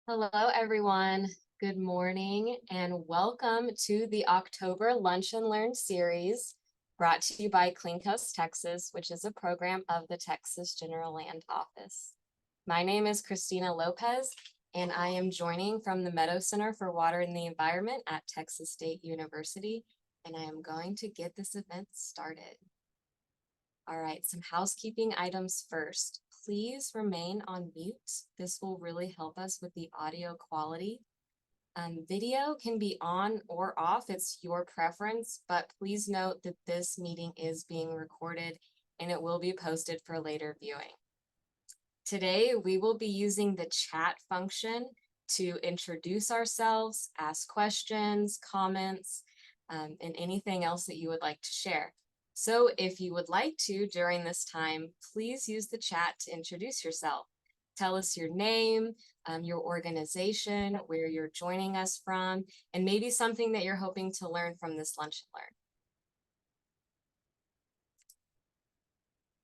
Hello, everyone. Good morning and welcome to the October Lunch and Learn series brought to you by Clean Coast, Texas, which is a program of the Texas General Land Office. My name is Christina Lopez, and I am joining from the Meadow Center for Water and the Environment at Texas State University, and I am going to get this event started. All right, some housekeeping items first. Please remain on mute. This will really help us with the audio quality. Video can be on or off, it's your preference, but please note that this meeting is being recorded and it will be posted for later viewing. Today, we will be using the chat function to introduce ourselves, ask questions, comments, and anything else that you would like to share. So if you would like to, during this time, please use the chat to introduce yourself. Tell us your name, your organization, where you're joining us from, and maybe something that you're hoping to learn from this Lunch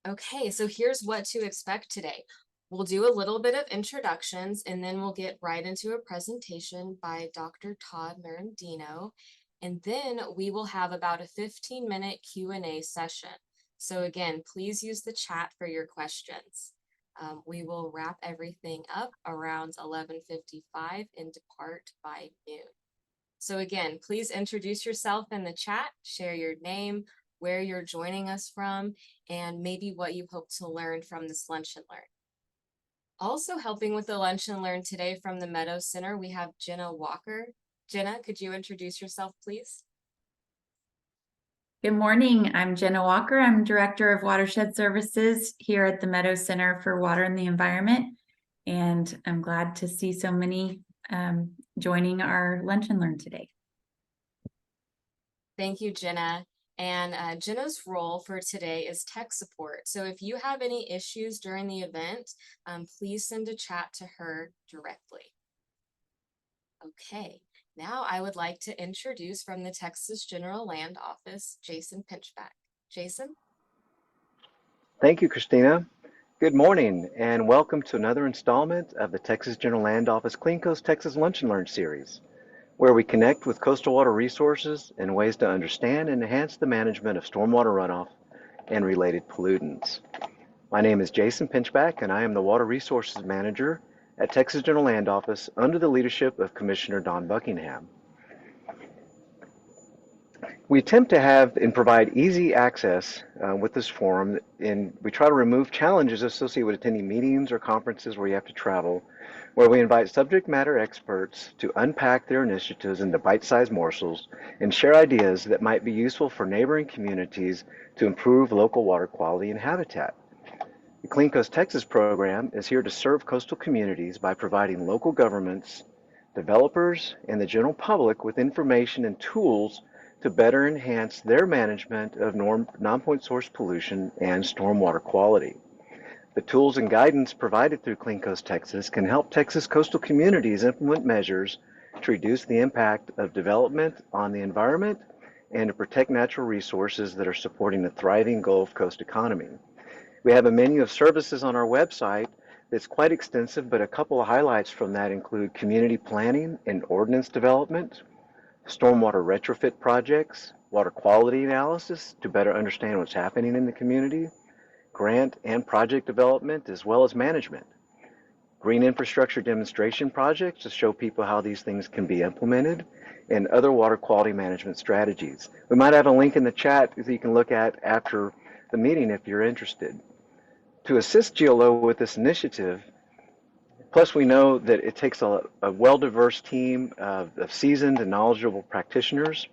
and Learn. Okay, so here's what to expect today. We'll do a little bit of introductions, and then we'll get right into a presentation by Dr. Todd Merendino. And then we will have about a 15-minute Q&A session. So again, please use the chat for your questions. We will wrap everything up around 11:55 and depart by noon. So again, please introduce yourself in the chat, share your name, where you're joining us from, and maybe what you hope to learn from this Lunch and Learn. Also helping with the Lunch and Learn today from the Meadow Center, we have Jenna Walker. Jenna, could you introduce yourself, please? Good morning. I'm Jenna Walker. I'm Director of Watershed Services here at the Meadow Center for Water and the Environment. And I'm glad to see so many joining our Lunch and Learn today. Thank you, Jenna. And Jenna's role for today is tech support. So if you have any issues during the event, please send a chat to her directly. Okay. Now I would like to introduce from the Texas General Land Office, Jason Pinchback. Jason? Thank you, Christina. Good morning and welcome to another installment of the Texas General Land Office Clean Coast Texas Lunch and Learn series, where we connect with coastal water resources and ways to understand and enhance the management of stormwater runoff and related pollutants. My name is Jason Pinchback and I am the Water Resources Manager at Texas General Land Office under the leadership of Commissioner Don Buckingham. We attempt to have and provide easy access with this forum, and we try to remove challenges associated with attending meetings or conferences where you have to travel, where we invite subject matter experts to unpack their initiatives into bite-sized morsels and share ideas that might be useful for neighboring communities to improve local water quality and habitat. The Clean Coast Texas program is here to serve coastal communities by providing local governments, developers, and the general public with information and tools to better enhance their management of non-point source pollution and stormwater quality. The tools and guidance provided through Clean Coast Texas can help Texas coastal communities implement measures to reduce the impact of development on the environment and to protect natural resources that are supporting the thriving Gulf Coast economy. We have a menu of services on our website that's quite extensive, but a couple of highlights from that include community planning and ordinance development, stormwater retrofit projects, water quality analysis to better understand what's happening in the community, grant and project development, as well as management, green infrastructure demonstration projects to show people how these things can be implemented, and other water quality management strategies. We might have a link in the chat that you can look at after the meeting if you're interested. To assist GLO with this initiative, plus we know that it takes a well-diverse team of seasoned and knowledgeable practitioners,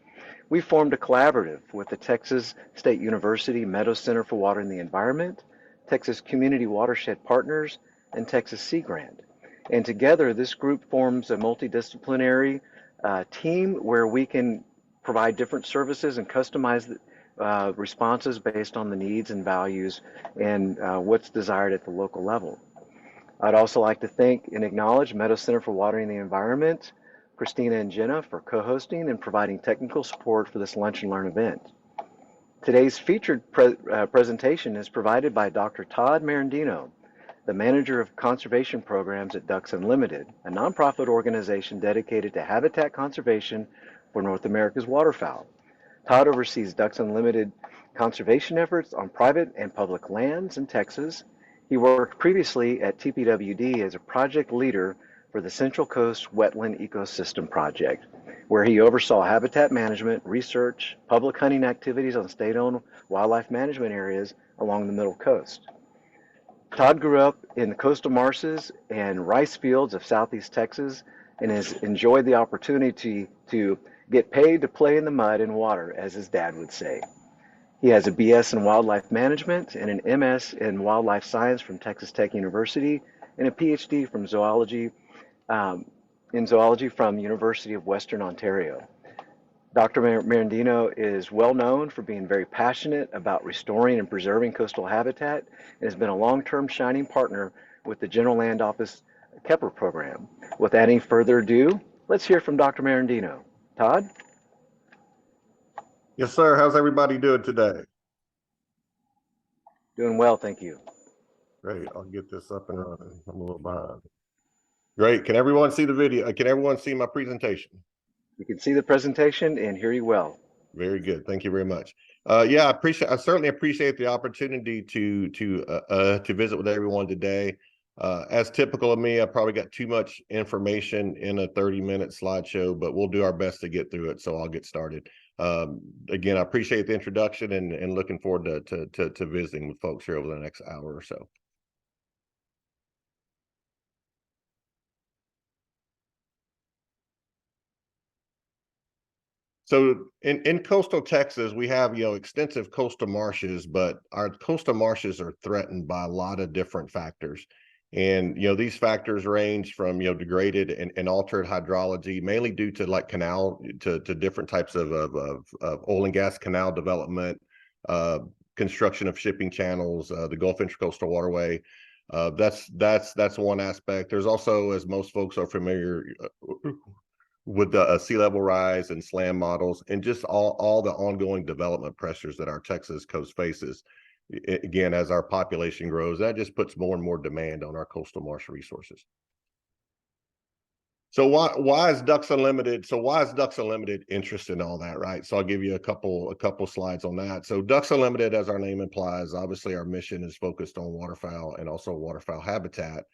we formed a collaborative with the Texas State University Meadow Center for Water and the Environment, Texas Community Watershed Partners, and Texas Sea Grant. And together, this group forms a multidisciplinary team where we can provide different services and customize responses based on the needs and values and what's desired at the local level. I'd also like to thank and acknowledge Meadow Center for Water and the Environment, Christina and Jenna for co-hosting and providing technical support for this Lunch and Learn event. Today's featured presentation is provided by Dr. Todd Merendino, the manager of conservation programs at Ducks Unlimited, a nonprofit organization dedicated to habitat conservation for North America's waterfowl. Todd oversees Ducks Unlimited conservation efforts on private and public lands in Texas. He worked previously at TPWD as a project leader for the Central Coast Wetland Ecosystem Project, where he oversaw habitat management, research, public hunting activities on state-owned wildlife management areas along the Middle Coast. Todd grew up in the coastal marshes and rice fields of Southeast Texas and has enjoyed the opportunity to get paid to play in the mud and water, as his dad would say. He has a BS in wildlife management and an MS in wildlife science from Texas Tech University and a PhD from zoology from University of Western Ontario. Dr. Merendino is well known for being very passionate about restoring and preserving coastal habitat and has been a long-term shining partner with the General Land Office Kepler program. Without any further ado, let's hear from Dr. Merendino. Todd? Yes, sir. How's everybody doing today? Doing well, thank you. Great. I'll get this up and running. I'm a little behind. Great. Can everyone see the video? Can everyone see my presentation? We can see the presentation and hear you well. Very good. Thank you very much. Yeah, I certainly appreciate the opportunity to visit with everyone today. As typical of me, I probably got too much information in a 30-minute slideshow, but we'll do our best to get through it. So I'll get started. Again, I appreciate the introduction and looking forward to visiting with folks here over the next hour or so. So in coastal Texas, we have, extensive coastal marshes, but our coastal marshes are threatened by a lot of different factors. And, these factors range from, degraded and altered hydrology, mainly due to like to different types of oil and gas canal development, construction of shipping channels, the Gulf Intracoastal Waterway. That's one aspect. There's also, as most folks are familiar with the sea level rise and SLAM models and just all the ongoing development pressures that our Texas coast faces. Again, as our population grows, that just puts more and more demand on our coastal marsh resources. So why is Ducks Unlimited? So why is Ducks Unlimited interested in all that, right? So I'll give you a couple slides on that. So Ducks Unlimited, as our name implies, obviously our mission is focused on waterfowl and also waterfowl habitat.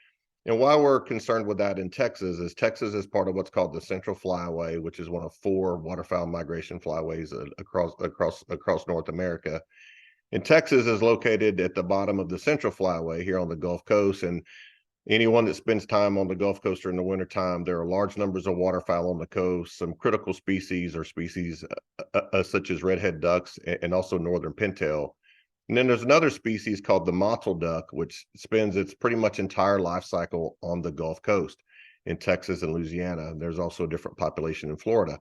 And why we're concerned with that in Texas is part of what's called the Central Flyway, which is one of 4 waterfowl migration flyways across North America. And Texas is located at the bottom of the Central Flyway here on the Gulf Coast. And anyone that spends time on the Gulf Coast during the wintertime, there are large numbers of waterfowl on the coast, some critical species such as redhead ducks and also northern pintail. And then there's another species called the mottled duck, which spends its pretty much entire life cycle on the Gulf Coast in Texas and Louisiana. There's also a different population in Florida.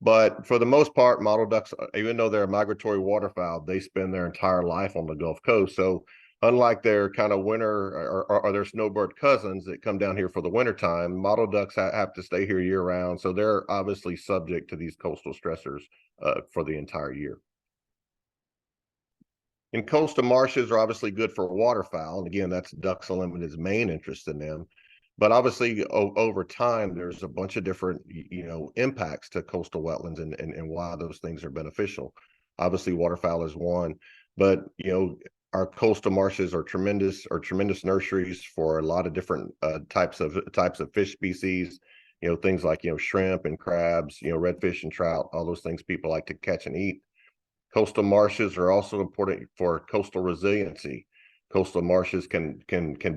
But for the most part, mottled ducks, even though they're a migratory waterfowl, they spend their entire life on the Gulf Coast. So unlike their kind of winter or their snowbird cousins that come down here for the wintertime, mottled ducks have to stay here year round. So they're obviously subject to these coastal stressors for the entire year. And coastal marshes are obviously good for waterfowl. And again, that's Ducks Unlimited's main interest in them. But obviously, over time, there's a bunch of different, impacts to coastal wetlands and why those things are beneficial. Obviously, waterfowl is one, but our coastal marshes are tremendous nurseries for a lot of different types of fish species. Things like shrimp and crabs, redfish and trout, all those things people like to catch and eat. Coastal marshes are also important for coastal resiliency. Coastal marshes can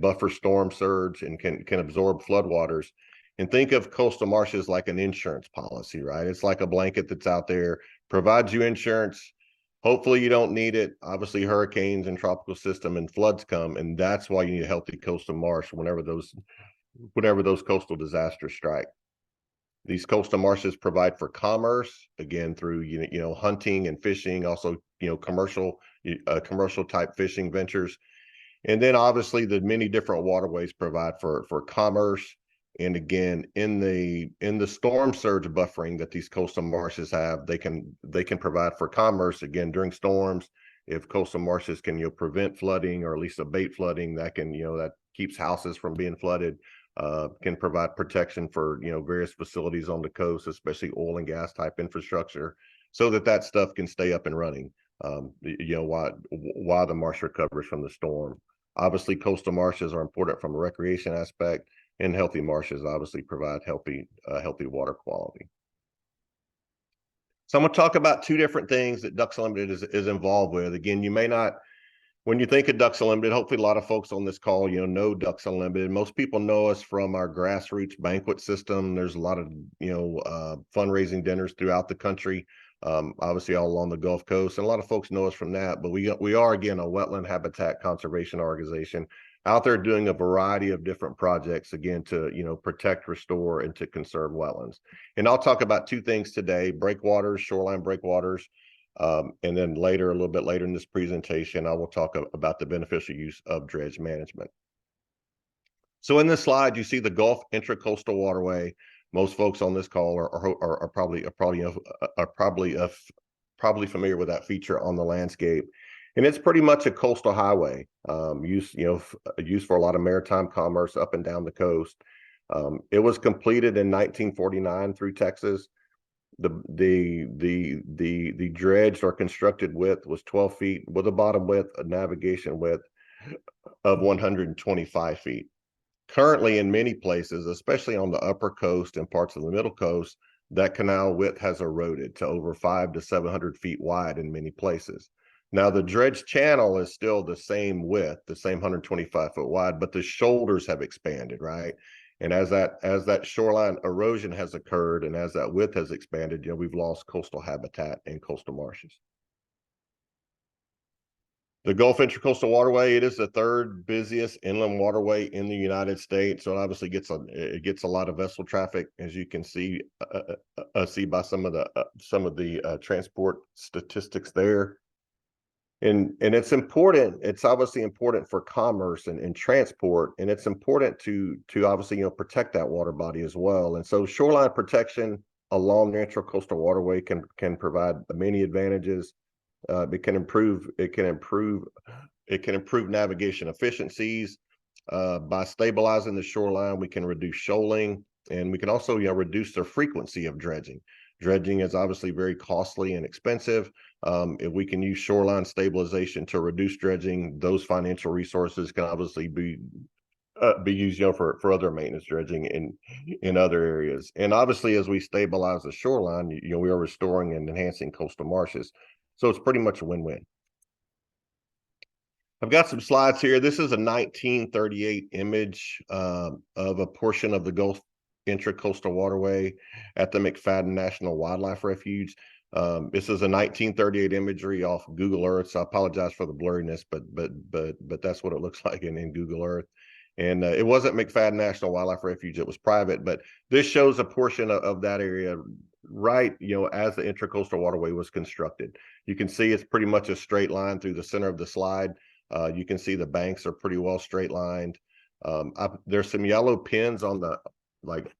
buffer storm surge and can absorb floodwaters. And think of coastal marshes like an insurance policy, right? It's like a blanket that's out there, provides you insurance. Hopefully you don't need it. Obviously hurricanes and tropical system and floods come, and that's why you need a healthy coastal marsh whenever those coastal disasters strike. These coastal marshes provide for commerce, again, through, hunting and fishing, also, commercial type fishing ventures. And then obviously the many different waterways provide for commerce. And again, in the storm surge buffering that these coastal marshes have, they can provide for commerce again during storms. If coastal marshes can, prevent flooding or at least abate flooding, that can, that keeps houses from being flooded, can provide protection for, various facilities on the coast, especially oil and gas type infrastructure, so that stuff can stay up and running, while the marsh recovers from the storm. Obviously, coastal marshes are important from a recreation aspect, and healthy marshes obviously provide healthy water quality. So I'm going to talk about two different things that Ducks Unlimited is involved with. Again, you may not, when you think of Ducks Unlimited, hopefully a lot of folks on this call, know Ducks Unlimited. Most people know us from our grassroots banquet system. There's a lot of, fundraising dinners throughout the country, obviously all along the Gulf Coast. And a lot of folks know us from that, but we are, again, a wetland habitat conservation organization out there doing a variety of different projects, again, to, protect, restore, and to conserve wetlands. And I'll talk about two things today: breakwaters, shoreline breakwaters. And then a little bit later in this presentation, I will talk about the beneficial use of dredge management. So in this slide, you see the Gulf Intracoastal Waterway. Most folks on this call are probably familiar with that feature on the landscape. And it's pretty much a coastal highway, used for a lot of maritime commerce up and down the coast. It was completed in 1949 through Texas. The dredged or constructed width was 12 feet with a bottom width, a navigation width of 125 feet. Currently, in many places, especially on the upper coast and parts of the middle coast, that canal width has eroded to over 500 to 700 feet wide in many places. Now, the dredge channel is still the same width, the same 125 foot wide, but the shoulders have expanded, right? And as that shoreline erosion has occurred and as that width has expanded, we've lost coastal habitat and coastal marshes. The Gulf Intracoastal Waterway, it is the third busiest inland waterway in the United States. So it obviously gets a lot of vessel traffic, as you can see by some of the transport statistics there. And it's important. It's obviously important for commerce and transport, and it's important to obviously protect that water body as well. And so shoreline protection along the intracoastal waterway can provide many advantages. It can improve navigation efficiencies. By stabilizing the shoreline, we can reduce shoaling, and we can also reduce the frequency of dredging. Dredging is obviously very costly and expensive. If we can use shoreline stabilization to reduce dredging, those financial resources can obviously be used for other maintenance dredging in other areas. And obviously, as we stabilize the shoreline, we are restoring and enhancing coastal marshes. So it's pretty much a win-win. I've got some slides here. This is a 1938 image of a portion of the Gulf Intracoastal Waterway at the McFadden National Wildlife Refuge. This is a 1938 imagery off Google Earth, so I apologize for the blurriness, but that's what it looks like in Google Earth. And it wasn't McFadden National Wildlife Refuge; it was private. But this shows a portion of that area, right? As the Intracoastal Waterway was constructed, you can see it's pretty much a straight line through the center of the slide. You can see the banks are pretty well straight lined. There's some yellow pins on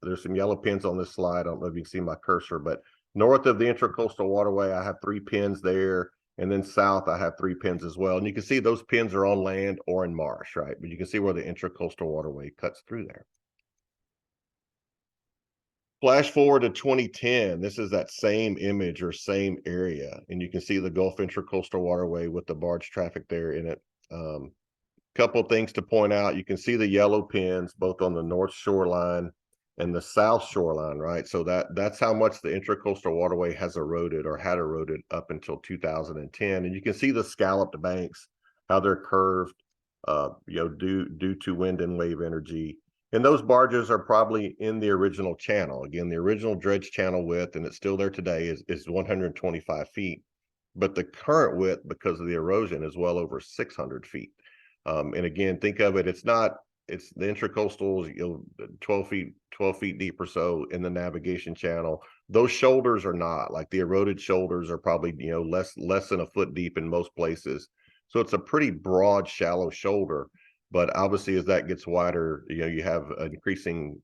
there's some yellow pins on this slide. I don't know if you can see my cursor, but north of the Intracoastal Waterway, I have 3 pins there. And then south, I have 3 pins as well. And you can see those pins are on land or in marsh, right? But you can see where the Intracoastal Waterway cuts through there. Flash forward to 2010. This is that same image or same area. And you can see the Gulf Intracoastal Waterway with the barge traffic there in it. Couple things to point out. You can see the yellow pins both on the north shoreline and the south shoreline, right? So that's how much the Intracoastal Waterway has eroded or had eroded up until 2010. And you can see the scalloped banks, how they're curved, due to wind and wave energy. And those barges are probably in the original channel. Again, the original dredge channel width, and it's still there today, is 125 feet. But the current width, because of the erosion, is well over 600 feet. And again, think of it, it's the intracoastal, 12 feet deep or so in the navigation channel. Those shoulders are not, like the eroded shoulders are probably, less than a foot deep in most places. So it's a pretty broad, shallow shoulder. But obviously, as that gets wider, you have increasing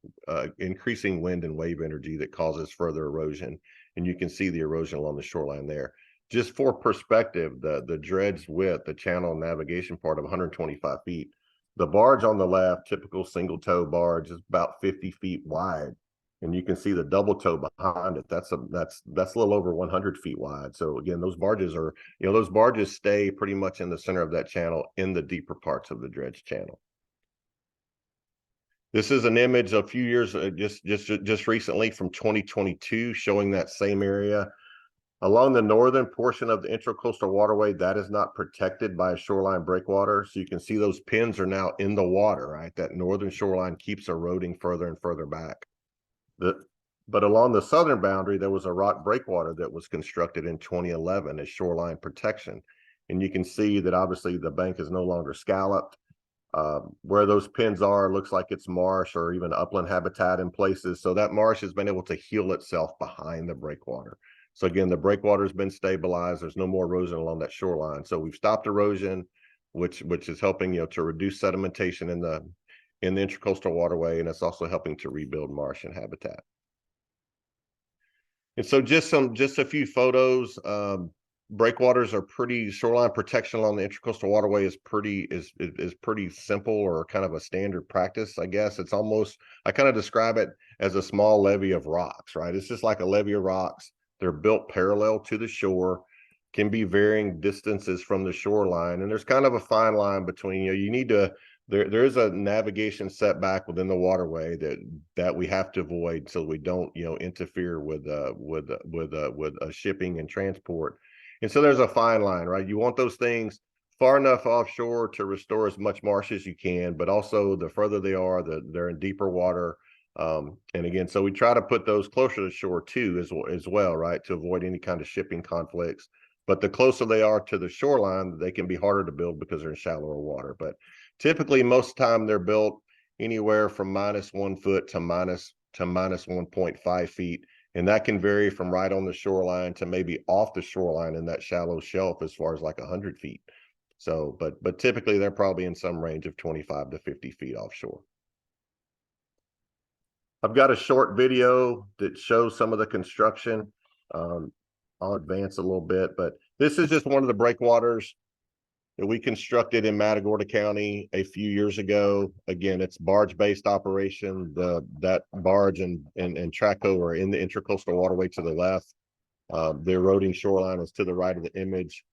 wind and wave energy that causes further erosion. And you can see the erosion along the shoreline there. Just for perspective, the dredge width, the channel navigation part of 125 feet, The barge on the left, typical single toe barge, is about 50 feet wide. And you can see the double toe behind it. That's a little over 100 feet wide. So again, those barges are, those barges stay pretty much in the center of that channel in the deeper parts of the dredge channel. This is an image a few years, just recently from 2022, showing that same area. Along the northern portion of the intracoastal waterway, that is not protected by a shoreline breakwater. So you can see those pins are now in the water, right? That northern shoreline keeps eroding further and further back. But along the southern boundary, there was a rock breakwater that was constructed in 2011 as shoreline protection. And you can see that obviously the bank is no longer scalloped. Where those pins are, looks like it's marsh or even upland habitat in places. So that marsh has been able to heal itself behind the breakwater. So again, the breakwater has been stabilized. There's no more erosion along that shoreline. So we've stopped erosion, which is helping, to reduce sedimentation in the intracoastal waterway, and it's also helping to rebuild marsh and habitat. And so just a few photos. Breakwaters are pretty, shoreline protection along the intracoastal waterway is pretty simple, or kind of a standard practice, I guess. It's almost, I kind of describe it as a small levee of rocks, right? It's just like a levee of rocks. They're built parallel to the shore, can be varying distances from the shoreline, and there's kind of a fine line between, you need to, there is a navigation setback within the waterway that we have to avoid, so we don't, interfere with shipping and transport. And so there's a fine line, right? You want those things far enough offshore to restore as much marsh as you can, but also the further they are, they're in deeper water. And again, so we try to put those closer to shore too, as well, right, to avoid any kind of shipping conflicts. But the closer they are to the shoreline, they can be harder to build because they're in shallower water. But typically, most of the time, they're built anywhere from -1 foot to minus 1.5 feet. And that can vary from right on the shoreline to maybe off the shoreline in that shallow shelf as far as like 100 feet. So, but typically they're probably in some range of 25 to 50 feet offshore. I've got a short video that shows some of the construction. I'll advance a little bit, but this is just one of the breakwaters that we constructed in Matagorda County a few years ago. Again, it's barge-based operation. That barge and Traco are in the intracoastal waterway to the left. The eroding shoreline is to the right of the image.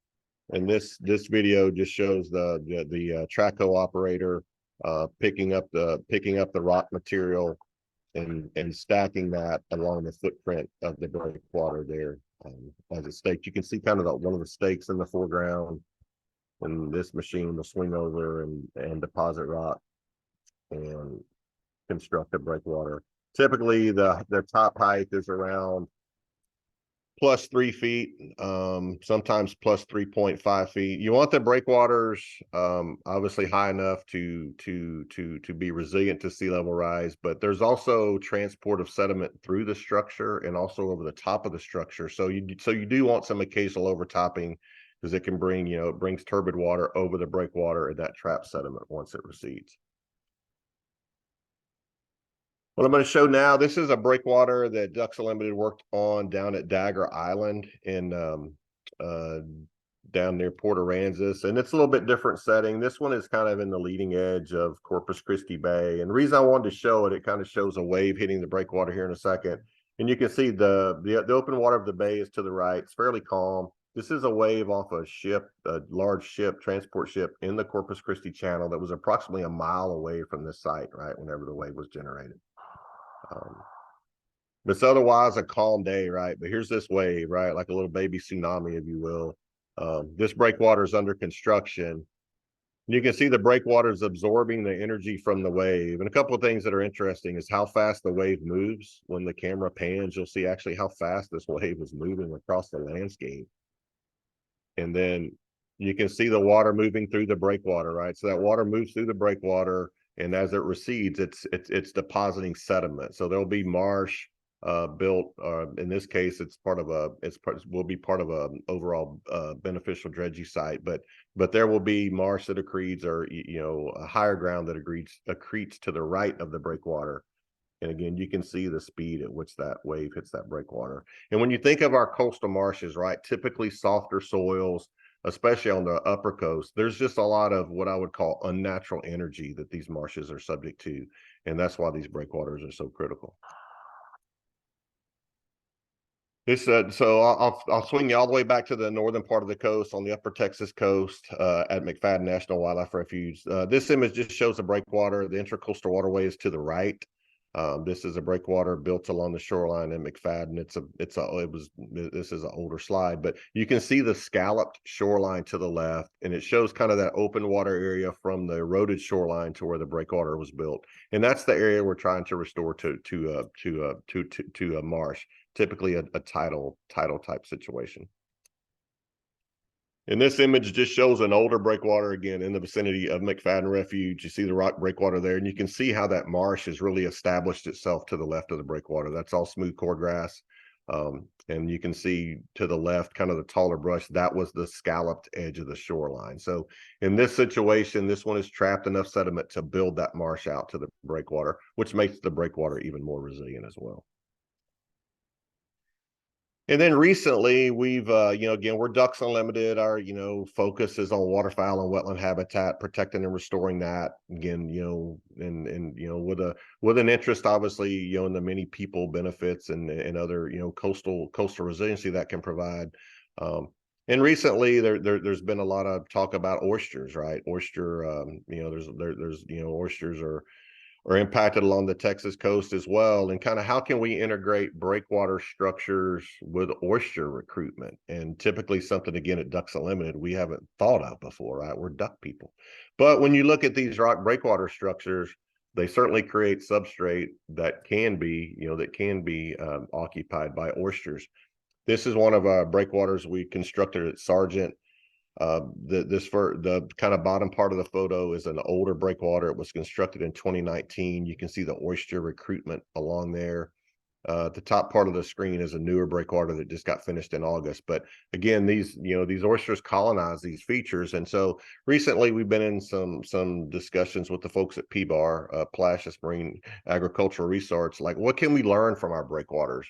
And this video just shows the Traco operator picking up the rock material and stacking that along the footprint of the breakwater there as a stake. You can see kind of one of the stakes in the foreground. And this machine will swing over and deposit rock and construct a breakwater. Typically, the top height is around +3 feet, sometimes +3.5 feet. You want the breakwaters obviously high enough to be resilient to sea level rise, but there's also transport of sediment through the structure and also over the top of the structure. So you do want some occasional overtopping, because it can bring, it brings turbid water over the breakwater and that traps sediment once it recedes. What I'm going to show now, this is a breakwater that Ducks Unlimited worked on down at Dagger Island in down near Port Aransas, and it's a little bit different setting. This one is kind of in the leading edge of Corpus Christi Bay, and the reason I wanted to show it, it kind of shows a wave hitting the breakwater here in a second, and you can see the open water of the bay is to the right. It's fairly calm. This is a wave off a ship, a large ship, transport ship in the Corpus Christi Channel that was approximately a mile away from this site, right, whenever the wave was generated. But it's otherwise a calm day, right? But here's this wave, right, like a little baby tsunami, if you will. This breakwater is under construction. You can see the breakwater is absorbing the energy from the wave. And a couple of things that are interesting is how fast the wave moves. When the camera pans, you'll see actually how fast this wave is moving across the landscape. And then you can see the water moving through the breakwater, right? So that water moves through the breakwater, and as it recedes, it's depositing sediment. So there'll be marsh built. In this case, will be part of a overall beneficial dredging site. But there will be marsh that accretes, or a higher ground that accretes to the right of the breakwater. And again, you can see the speed at which that wave hits that breakwater. And when you think of our coastal marshes, right, typically softer soils, especially on the upper coast, there's just a lot of what I would call unnatural energy that these marshes are subject to. And that's why these breakwaters are so critical. This so I'll swing you all the way back to the northern part of the coast on the upper Texas coast at McFadden National Wildlife Refuge. This image just shows a breakwater. The intracoastal waterway is to the right. This is a breakwater built along the shoreline in McFadden. This is an older slide, but you can see the scalloped shoreline to the left, and it shows kind of that open water area from the eroded shoreline to where the breakwater was built, and that's the area we're trying to restore to a marsh, typically a tidal type situation. And this image just shows an older breakwater, again, in the vicinity of McFadden Refuge. You see the rock breakwater there, and you can see how that marsh has really established itself to the left of the breakwater. That's all smooth cordgrass. And you can see to the left, kind of the taller brush, that was the scalloped edge of the shoreline. So in this situation, this one has trapped enough sediment to build that marsh out to the breakwater, which makes the breakwater even more resilient as well. And then recently we've, again, we're Ducks Unlimited. Our, focus is on waterfowl and wetland habitat, protecting and restoring that. Again, with an interest, obviously, in the many people benefits and other, coastal resiliency that can provide. And recently there's been a lot of talk about oysters, right? Oyster, oysters are impacted along the Texas coast as well, and kind of how can we integrate breakwater structures with oyster recruitment? And typically something, again, at Ducks Unlimited we haven't thought of before, right? We're duck people. But when you look at these rock breakwater structures, they certainly create substrate that can be, occupied by oysters. This is one of our breakwaters we constructed at Sargent. The kind of bottom part of the photo is an older breakwater. It was constructed in 2019. You can see the oyster recruitment along there. The top part of the screen is a newer breakwater that just got finished in August. But again, these oysters colonize these features. And so recently we've been in some discussions with the folks at PBAR, Palacios Marine Agricultural Research, like what can we learn from our breakwaters?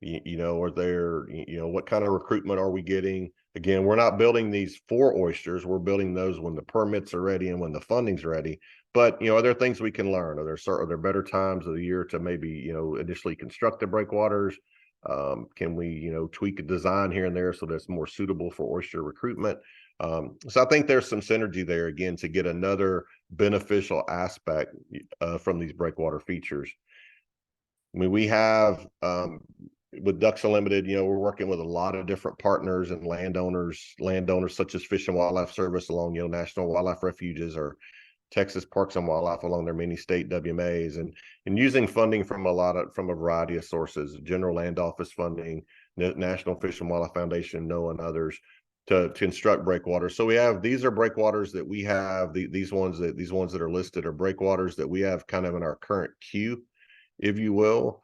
Are there, what kind of recruitment are we getting? Again, we're not building these for oysters. We're building those when the permits are ready and when the funding's ready. But, are there things we can learn? Are there better times of the year to maybe, initially construct the breakwaters? Can we, tweak a design here and there so that's more suitable for oyster recruitment? So I think there's some synergy there, again, to get another beneficial aspect from these breakwater features. I mean, we have, with Ducks Unlimited, we're working with a lot of different partners and landowners such as Fish and Wildlife Service along, National Wildlife Refuges, or Texas Parks and Wildlife along their many state WMAs, and using funding from a variety of sources, General Land Office funding, National Fish and Wildlife Foundation, NOAA, and others, to construct breakwaters. So these are breakwaters that we have. These ones that are listed are breakwaters that we have kind of in our current queue, if you will.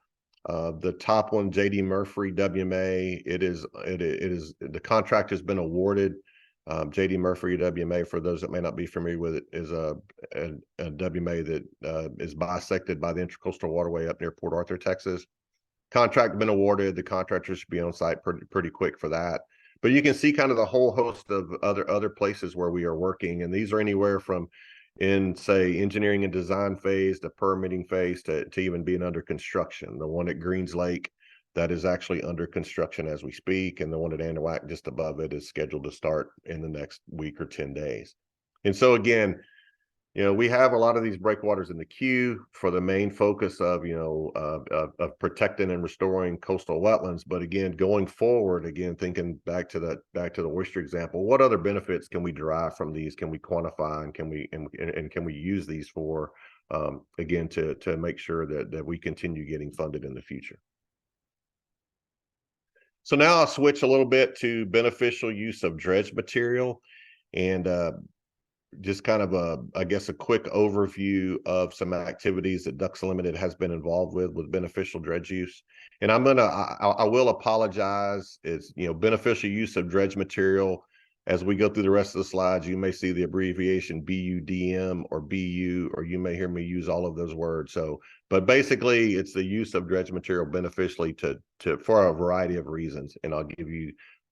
The top one, JD Murphy WMA, it is the contract has been awarded. JD Murphy WMA, for those that may not be familiar with it, is a WMA that is bisected by the Intracoastal Waterway up near Port Arthur, Texas. Contract been awarded. The contractors should be on site pretty quick for that. But you can see kind of the whole host of other places where we are working, and these are anywhere from in, say, engineering and design phase to permitting phase to even being under construction. The one at Greens Lake, that is actually under construction as we speak, and the one at Anahuac just above it is scheduled to start in the next week or 10 days. And so again, we have a lot of these breakwaters in the queue for the main focus of, of protecting and restoring coastal wetlands. But again, going forward, again, thinking back to the oyster example, what other benefits can we derive from these? Can we quantify, and can we use these for, again, to make sure that we continue getting funded in the future? So now I'll switch a little bit to beneficial use of dredge material, and just kind of I guess a quick overview of some activities that Ducks Unlimited has been involved with beneficial dredge use. And I will apologize. It's, beneficial use of dredge material. As we go through the rest of the slides, you may see the abbreviation BUDM or BU, or you may hear me use all of those words. But basically it's the use of dredge material beneficially for a variety of reasons. And I'll give you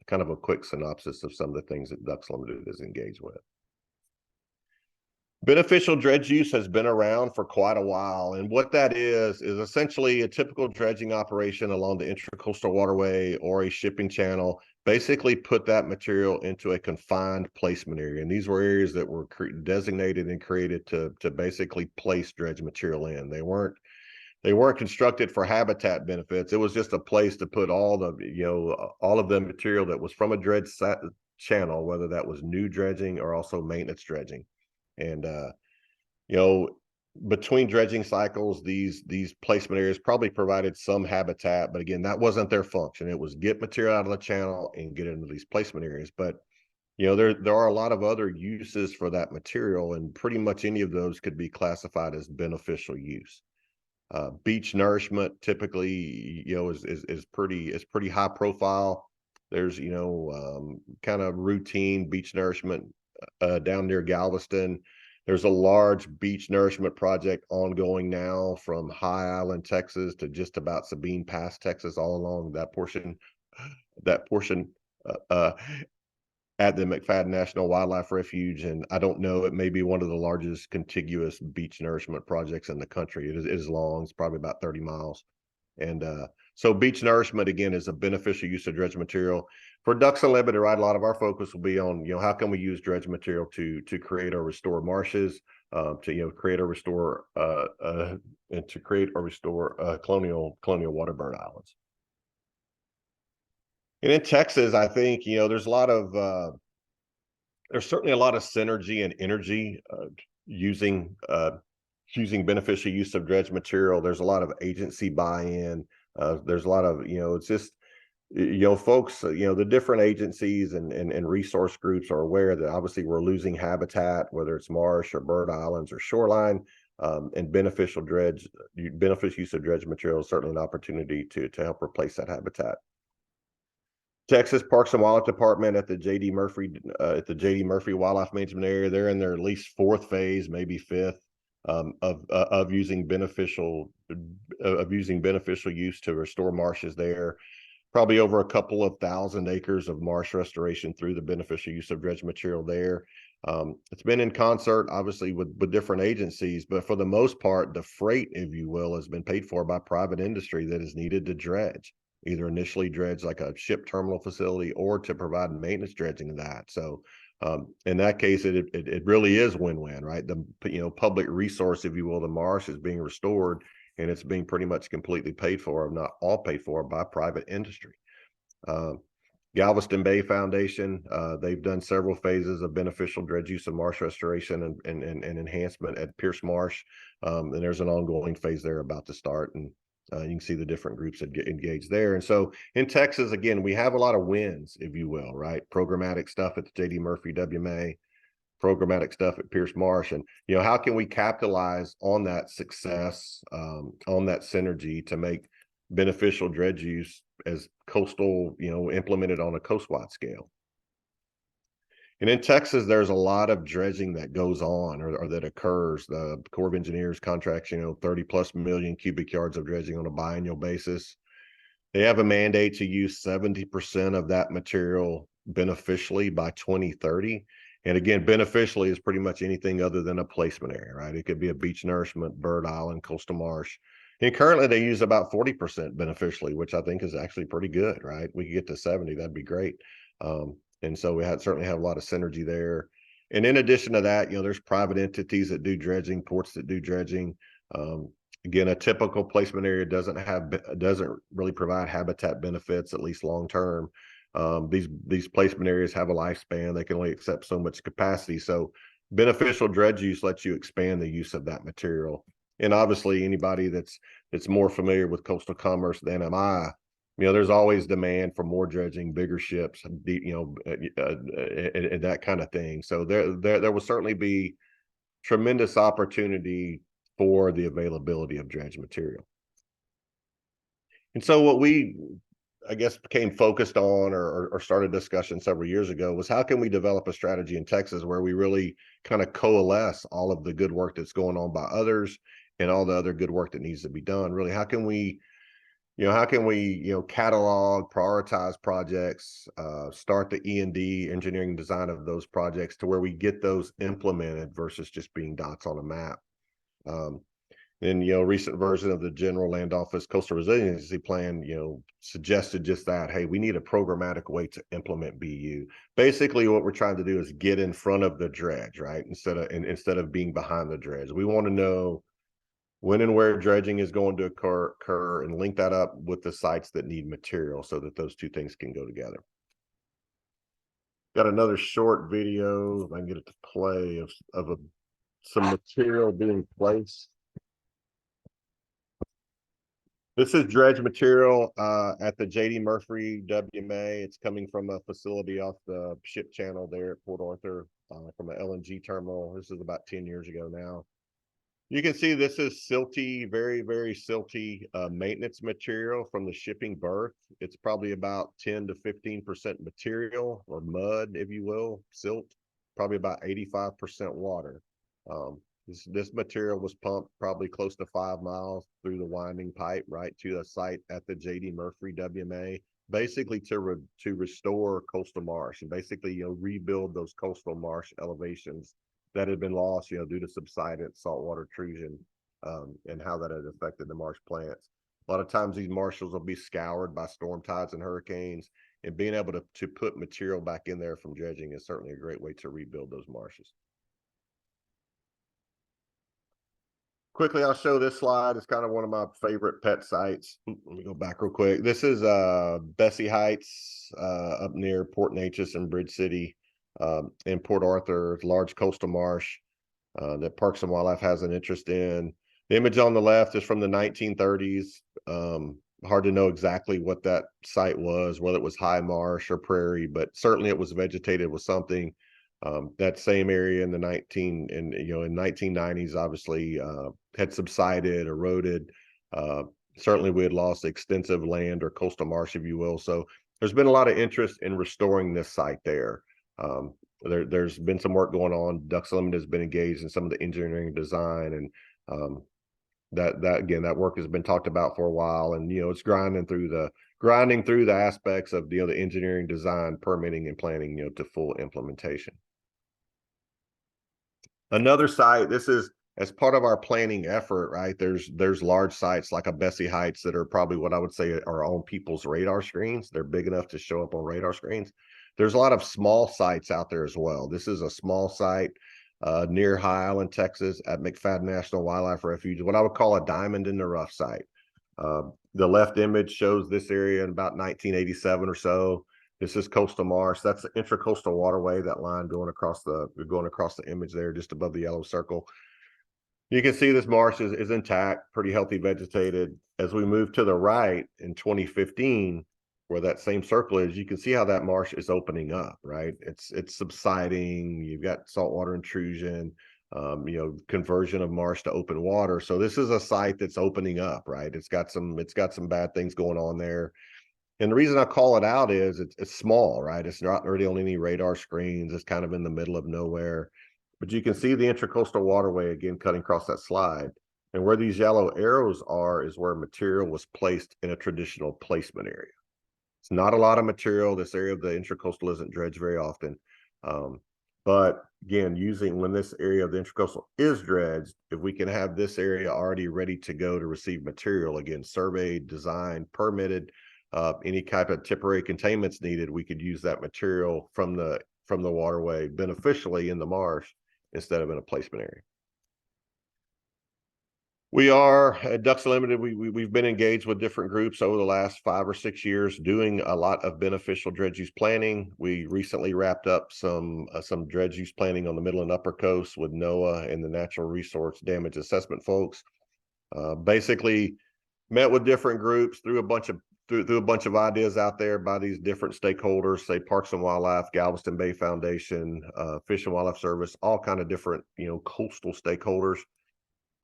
kind of a quick synopsis of some of the things that Ducks Limited is engaged with. Beneficial dredge use has been around for quite a while, and what that is essentially a typical dredging operation along the intracoastal waterway or a shipping channel. Basically put that material into a confined placement area, and these were areas that were designated and created to basically place dredge material in. They weren't constructed for habitat benefits. It was just a place to put all the all of the material that was from a dredge channel, whether that was new dredging or also maintenance dredging. And between dredging cycles, these placement areas probably provided some habitat, but again, that wasn't their function. It was get material out of the channel and get it into these placement areas. But there are a lot of other uses for that material, and pretty much any of those could be classified as beneficial use. Beach nourishment typically is pretty high profile. There's kind of routine beach nourishment down near Galveston. There's a large beach nourishment project ongoing now from High Island, Texas to just about Sabine Pass, Texas, all along that portion at the McFadden National Wildlife Refuge. And I don't know, it may be one of the largest contiguous beach nourishment projects in the country. It is long, it's probably about 30 miles. And so beach nourishment, again, is a beneficial use of dredge material. For Ducks Unlimited, right, a lot of our focus will be on, how can we use dredge material to create or restore marshes, to create or restore and to create or restore colonial waterbird islands. And in Texas, I think there's certainly a lot of synergy and energy using beneficial use of dredge material. There's a lot of agency buy-in. There's a lot of it's just folks, the different agencies and resource groups are aware that obviously we're losing habitat, whether it's marsh or bird islands or shoreline, and beneficial use of dredge material is certainly an opportunity to help replace that habitat. Texas Parks and Wildlife Department at the J.D. Murphy Wildlife Management Area, they're in their at least fourth phase, maybe fifth, of using beneficial use to restore marshes there. Probably over a couple of thousand acres of marsh restoration through the beneficial use of dredge material there. It's been in concert, obviously, with different agencies, but for the most part, the freight, if you will, has been paid for by private industry that is needed to dredge, either initially dredge like a ship terminal facility or to provide maintenance dredging of that. So in that case, it really is win-win, right? The public resource, if you will, the marsh is being restored, and it's being pretty much completely paid for, if not all paid for, by private industry. Galveston Bay Foundation, they've done several phases of beneficial dredge use of marsh restoration and enhancement at Pierce Marsh, and there's an ongoing phase there about to start, and you can see the different groups that get engaged there. And so in Texas, again, we have a lot of wins, if you will, right? Programmatic stuff at the J.D. Murphy WMA, programmatic stuff at Pierce Marsh, and how can we capitalize on that success, on that synergy to make beneficial dredge use as coastal, implemented on a coastwide scale. And in Texas, there's a lot of dredging that goes on or that occurs. The Corps of Engineers contracts 30+ million cubic yards of dredging on a biannual basis. They have a mandate to use 70% of that material beneficially by 2030. And again, beneficially is pretty much anything other than a placement area, right? It could be a beach nourishment, bird island, coastal marsh. And currently they use about 40% beneficially, which I think is actually pretty good, right? We could get to 70, that'd be great. And so we certainly have a lot of synergy there. And in addition to that, there's private entities that do dredging, ports that do dredging. Again, a typical placement area doesn't really provide habitat benefits, at least long term. These placement areas have a lifespan. They can only accept so much capacity. So beneficial dredge use lets you expand the use of that material. And obviously anybody that's more familiar with coastal commerce than am I, there's always demand for more dredging, bigger ships, and that kind of thing. So there will certainly be tremendous opportunity for the availability of dredge material. And so what we, I guess, became focused on or started discussion several years ago was how can we develop a strategy in Texas where we really kind of coalesce all of the good work that's going on by others and all the other good work that needs to be done. Really, how can we how can we, catalog, prioritize projects, start the E&D engineering design of those projects to where we get those implemented versus just being dots on a map. And, recent version of the General Land Office Coastal Resiliency Plan, suggested just that, hey, we need a programmatic way to implement BU. Basically, what we're trying to do is get in front of the dredge, right? Instead of being behind the dredge. We want to know when and where dredging is going to occur and link that up with the sites that need material so that those two things can go together. Got another short video, if I can get it to play, of some material being placed. This is dredge material at the J.D. Murphy WMA. It's coming from a facility off the ship channel there at Port Arthur from an LNG terminal. This is about 10 years ago now. You can see this is silty, very, very silty maintenance material from the shipping berth. It's probably about 10 to 15% material or mud, if you will, silt, probably about 85% water. This material was pumped probably close to 5 miles through the winding pipe right to a site at the J.D. Murphy WMA, basically to restore coastal marsh and basically rebuild those coastal marsh elevations that had been lost due to subsidence, saltwater intrusion, and how that had affected the marsh plants. A lot of times these marshes will be scoured by storm tides and hurricanes, and being able to put material back in there from dredging is certainly a great way to rebuild those marshes. Quickly, I'll show this slide. It's kind of one of my favorite pet sites. Let me go back real quick. This is Bessie Heights up near Port Neches and Bridge City in Port Arthur, large coastal marsh that Parks and Wildlife has an interest in. The image on the left is from the 1930s. Hard to know exactly what that site was, whether it was high marsh or prairie, but certainly it was vegetated with something. That same area in the 1990s obviously had subsided, eroded. Certainly we had lost extensive land or coastal marsh, if you will. So there's been a lot of interest in restoring this site there. There's been some work going on. Ducks Unlimited has been engaged in some of the engineering design, and that work has been talked about for a while. And it's grinding through the aspects of the engineering design, permitting, and planning to full implementation. Another site, this is as part of our planning effort, right? There's large sites like a Bessie Heights that are probably what I would say are on people's radar screens. They're big enough to show up on radar screens. There's a lot of small sites out there as well. This is a small site near High Island, Texas at McFadden National Wildlife Refuge, what I would call a diamond in the rough site. The left image shows this area in about 1987 or so. This is coastal marsh. That's the intracoastal waterway, that line going across the image there just above the yellow circle. You can see this marsh is intact, pretty healthy vegetated. As we move to the right in 2015, where that same circle is, you can see how that marsh is opening up, right? It's subsiding. You've got saltwater intrusion, conversion of marsh to open water. So this is a site that's opening up, right? It's got some bad things going on there. And the reason I call it out is it's small, right? It's not really on any radar screens. It's kind of in the middle of nowhere. But you can see the intracoastal waterway again cutting across that slide. And where these yellow arrows are is where material was placed in a traditional placement area. It's not a lot of material. This area of the intracoastal isn't dredged very often. But again, when this area of the intracoastal is dredged, if we can have this area already ready to go to receive material, again, surveyed, designed, permitted, any type of temporary containments needed, we could use that material from the waterway beneficially in the marsh instead of in a placement area. We are at Ducks Unlimited. We've been engaged with different groups over the last 5 or 6 years doing a lot of beneficial dredge use planning. We recently wrapped up some dredge use planning on the middle and upper coast with NOAA and the Natural Resource Damage Assessment folks. Basically met with different groups, threw a bunch of ideas out there by these different stakeholders, say Parks and Wildlife, Galveston Bay Foundation, Fish and Wildlife Service, all kind of different coastal stakeholders.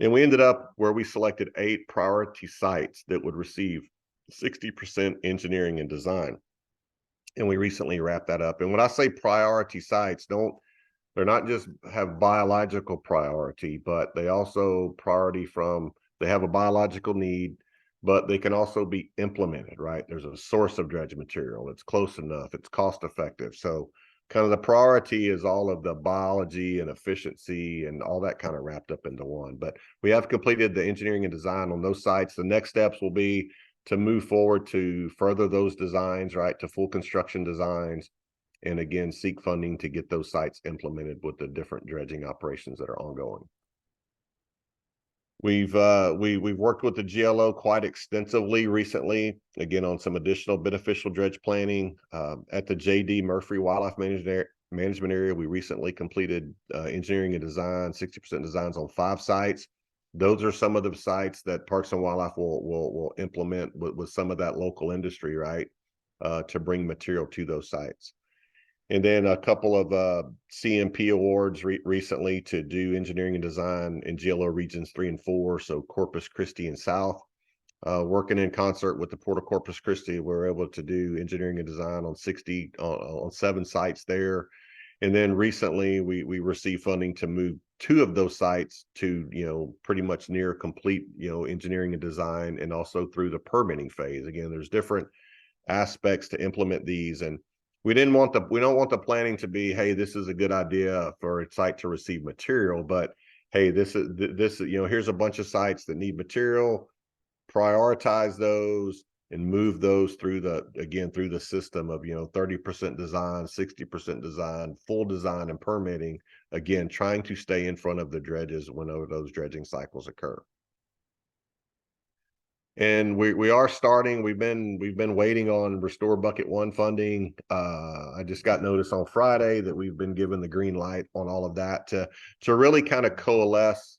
And we ended up where we selected 8 priority sites that would receive 60% engineering and design. And we recently wrapped that up. And when I say priority sites, they're not just have biological priority, but they also they have a biological need. but they can also be implemented, right? There's a source of dredge material. It's close enough. It's cost effective. So kind of the priority is all of the biology and efficiency and all that kind of wrapped up into one. But we have completed the engineering and design on those sites. The next steps will be to move forward to further those designs, right, to full construction designs, and again, seek funding to get those sites implemented with the different dredging operations that are ongoing. We've worked with the GLO quite extensively recently, again, on some additional beneficial dredge planning. At the JD Murphy Wildlife Management Area, we recently completed engineering and design, 60% designs on 5 sites. Those are some of the sites that Parks and Wildlife will implement with some of that local industry, right, to bring material to those sites. And then a couple of CMP awards recently to do engineering and design in GLO regions 3 and 4, so Corpus Christi and South. Working in concert with the Port of Corpus Christi, we're able to do engineering and design on 7 sites there. And then recently we received funding to move 2 of those sites to, pretty much near complete, engineering and design, and also through the permitting phase. Again, there's different aspects to implement these, and we don't want the planning to be, hey, this is a good idea for a site to receive material, but hey, this here's a bunch of sites that need material, prioritize those and move those through the system of 30% design, 60% design, full design, and permitting, again trying to stay in front of the dredges whenever those dredging cycles occur. And we are starting. We've been waiting on Restore Bucket 1 funding. I just got notice on Friday that we've been given the green light on all of that to really kind of coalesce,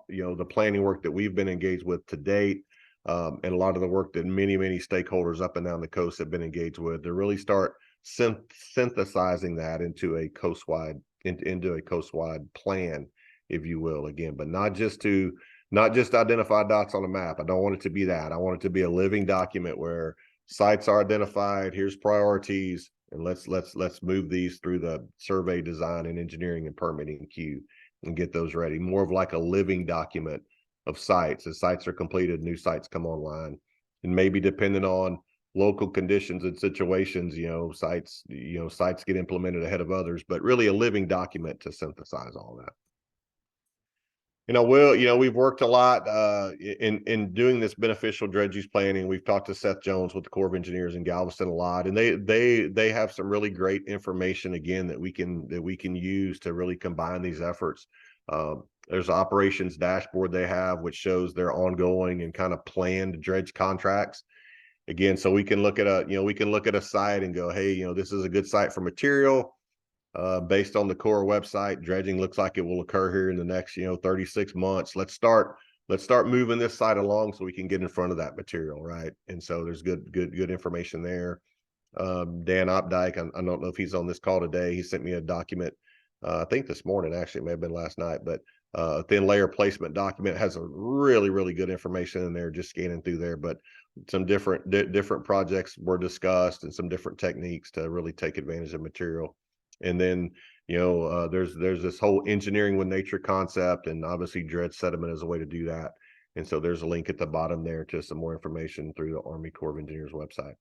the planning work that we've been engaged with to date, and a lot of the work that many stakeholders up and down the coast have been engaged with, to really start synthesizing that into a coastwide plan, if you will. Again, but not just identify dots on a map. I don't want it to be that. I want it to be a living document where sites are identified, here's priorities, and let's move these through the survey, design, and engineering and permitting queue and get those ready. More of like a living document of sites. As sites are completed, new sites come online, and maybe depending on local conditions and situations, sites get implemented ahead of others, but really a living document to synthesize all that. We've worked a lot in doing this beneficial dredge use planning. We've talked to Seth Jones with the Corps of Engineers in Galveston a lot, and they have some really great information, again, that we can use to really combine these efforts. There's an operations dashboard they have, which shows their ongoing and kind of planned dredge contracts. Again, so we can look at a site and go, hey, this is a good site for material. Based on the Corps website, dredging looks like it will occur here in the next 36 months. Let's start moving this site along so we can get in front of that material, right? And so there's good information there. Dan Opdyke, I don't know if he's on this call today. He sent me a document, I think this morning, actually, it may have been last night, but a thin layer placement document has a really good information in there, just scanning through there. But some different projects were discussed and some different techniques to really take advantage of material. And then, there's this whole engineering with nature concept, and obviously dredge sediment is a way to do that. And so there's a link at the bottom there to some more information through the Army Corps of Engineers website.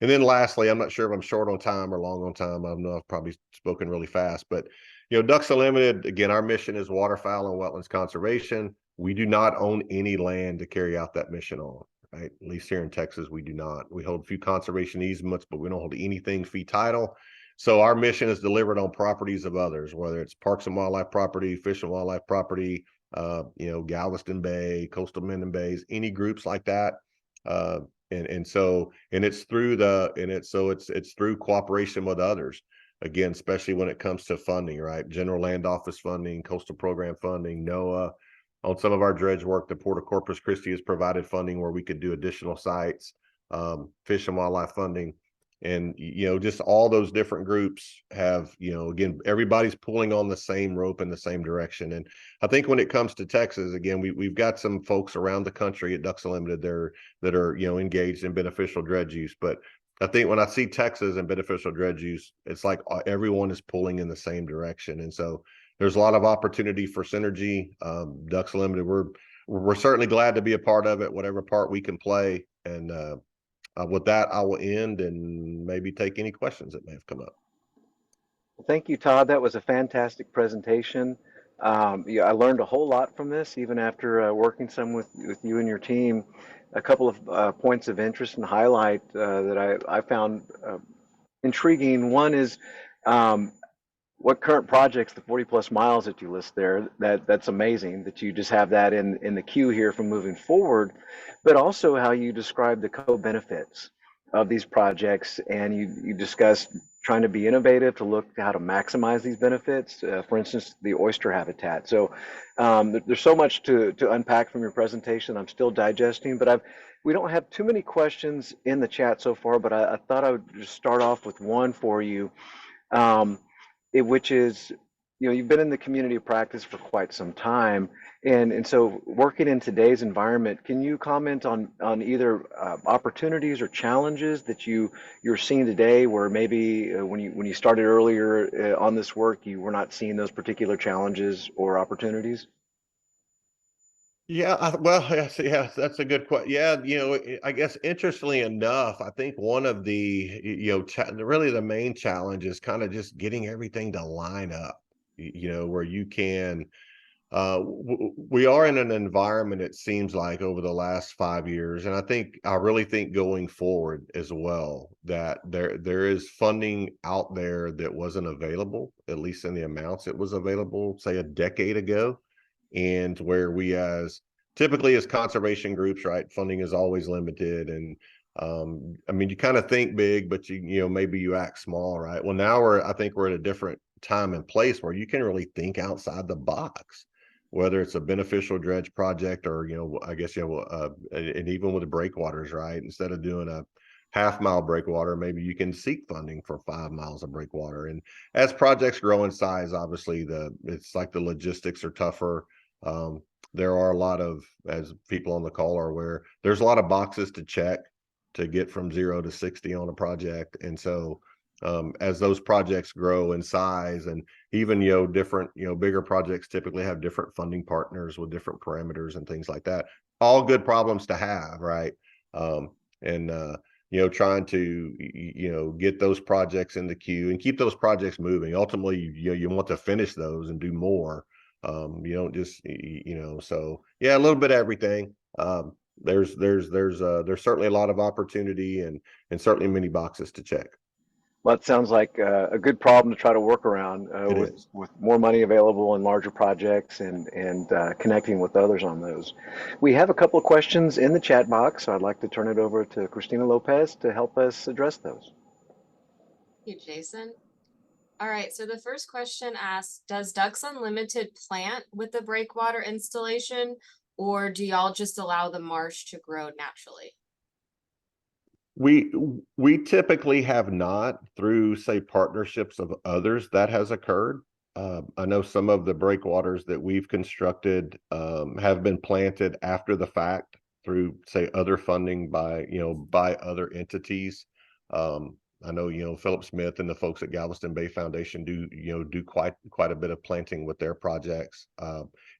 And then lastly, I'm not sure if I'm short on time or long on time. I know I've probably spoken really fast, but Ducks Unlimited, again, our mission is waterfowl and wetlands conservation. We do not own any land to carry out that mission on, right? At least here in Texas, we do not. We hold a few conservation easements, but we don't hold anything fee title. So our mission is delivered on properties of others, whether it's Parks and Wildlife property, Fish and Wildlife property, Galveston Bay, coastal Minden Bays, any groups like that. It's through cooperation with others. Again, especially when it comes to funding, right? General Land Office funding, coastal program funding, NOAA. On some of our dredge work, the Port of Corpus Christi has provided funding where we could do additional sites, Fish and Wildlife funding. And, just all those different groups have, again, everybody's pulling on the same rope in the same direction. And I think when it comes to Texas, again, we've got some folks around the country at Ducks Unlimited that are engaged in beneficial dredge use. But I think when I see Texas and beneficial dredge use, it's like everyone is pulling in the same direction. And so there's a lot of opportunity for synergy. Ducks Unlimited, we're certainly glad to be a part of it, whatever part we can play. And with that, I will end and maybe take any questions that may have come up. Thank you, Todd. That was a fantastic presentation. Yeah, I learned a whole lot from this, even after working some with you and your team. A couple of points of interest and highlight that I found intriguing. One is what current projects, the 40 plus miles that you list there, that's amazing that you just have that in the queue here from moving forward, but also how you describe the co-benefits of these projects, and you discussed trying to be innovative to look at how to maximize these benefits, for instance, the oyster habitat. So there's so much to unpack from your presentation. I'm still digesting, but we don't have too many questions in the chat so far, but I thought I would just start off with one for you. Which is, you've been in the community of practice for quite some time, and so working in today's environment, can you comment on either opportunities or challenges that you're seeing today, where maybe when you started earlier on this work, you were not seeing those particular challenges or opportunities? Yeah, well, yeah, that's a good question. Yeah, I guess interestingly enough, I think one of the, really the main challenge is kind of just getting everything to line up, where you can, we are in an environment, it seems like over the last 5 years, and I really think going forward as well, that there is funding out there that wasn't available, at least in the amounts it was available, say a decade ago. And where we typically as conservation groups, right, funding is always limited. And I mean, you kind of think big, but maybe you act small, right? Well, now I think we're at a different time and place where you can really think outside the box, whether it's a beneficial dredge project or, I guess, and even with the breakwaters, right? Instead of doing a half-mile breakwater, maybe you can seek funding for 5 miles of breakwater. And as projects grow in size, obviously it's like the logistics are tougher. There are a lot of, as people on the call are aware, there's a lot of boxes to check to get from 0 to 60 on a project. And so as those projects grow in size, and even different bigger projects typically have different funding partners with different parameters and things like that. All good problems to have, right? Trying to get those projects in the queue and keep those projects moving. Ultimately, you want to finish those and do more. You don't just so yeah, a little bit of everything. There's certainly a lot of opportunity and certainly many boxes to check. Well, that sounds like a good problem to try to work around with more money available and larger projects and connecting with others on those. We have a couple of questions in the chat box, so I'd like to turn it over to Christina Lopez to help us address those. Thank you, Jason. All right, so the first question asks, does Ducks Unlimited plant with the breakwater installation, or do y'all just allow the marsh to grow naturally? We typically have not, through say partnerships of others, that has occurred. I know some of the breakwaters that we've constructed have been planted after the fact through say other funding by other entities. I know Philip Smith and the folks at Galveston Bay Foundation do quite a bit of planting with their projects.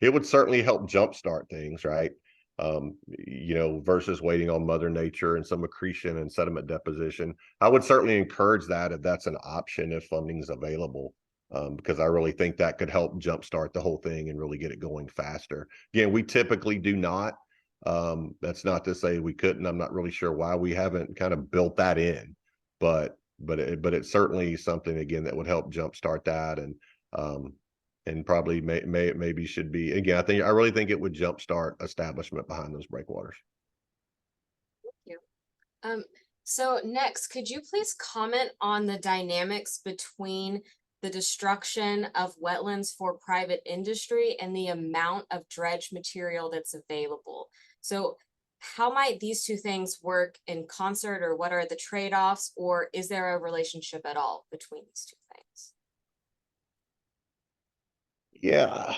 It would certainly help jumpstart things, right? Versus waiting on Mother Nature and some accretion and sediment deposition. I would certainly encourage that if that's an option, if funding's available, because I really think that could help jumpstart the whole thing and really get it going faster. Again, we typically do not. That's not to say we couldn't. I'm not really sure why we haven't kind of built that in, but it's certainly something again that would help jumpstart that and probably maybe should be, again, I really think it would jumpstart establishment behind those breakwaters. Thank you. So next, could you please comment on the dynamics between the destruction of wetlands for private industry and the amount of dredge material that's available? So how might these two things work in concert, or what are the trade-offs, or is there a relationship at all between these two things? Yeah,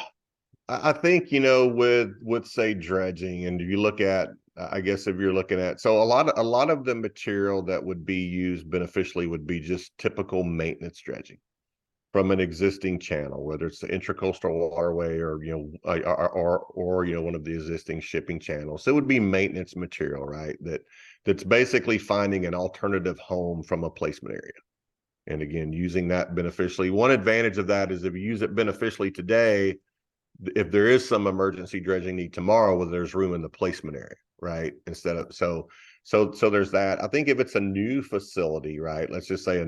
I think, with say dredging, and if you look at, I guess if you're looking at, so a lot of the material that would be used beneficially would be just typical maintenance dredging. from an existing channel, whether it's the intracoastal waterway or, or one of the existing shipping channels. So it would be maintenance material, right? That's basically finding an alternative home from a placement area. And again, using that beneficially. One advantage of that is if you use it beneficially today, if there is some emergency dredging need tomorrow, well, there's room in the placement area, right? Instead of so there's that. I think if it's a new facility, right? Let's just say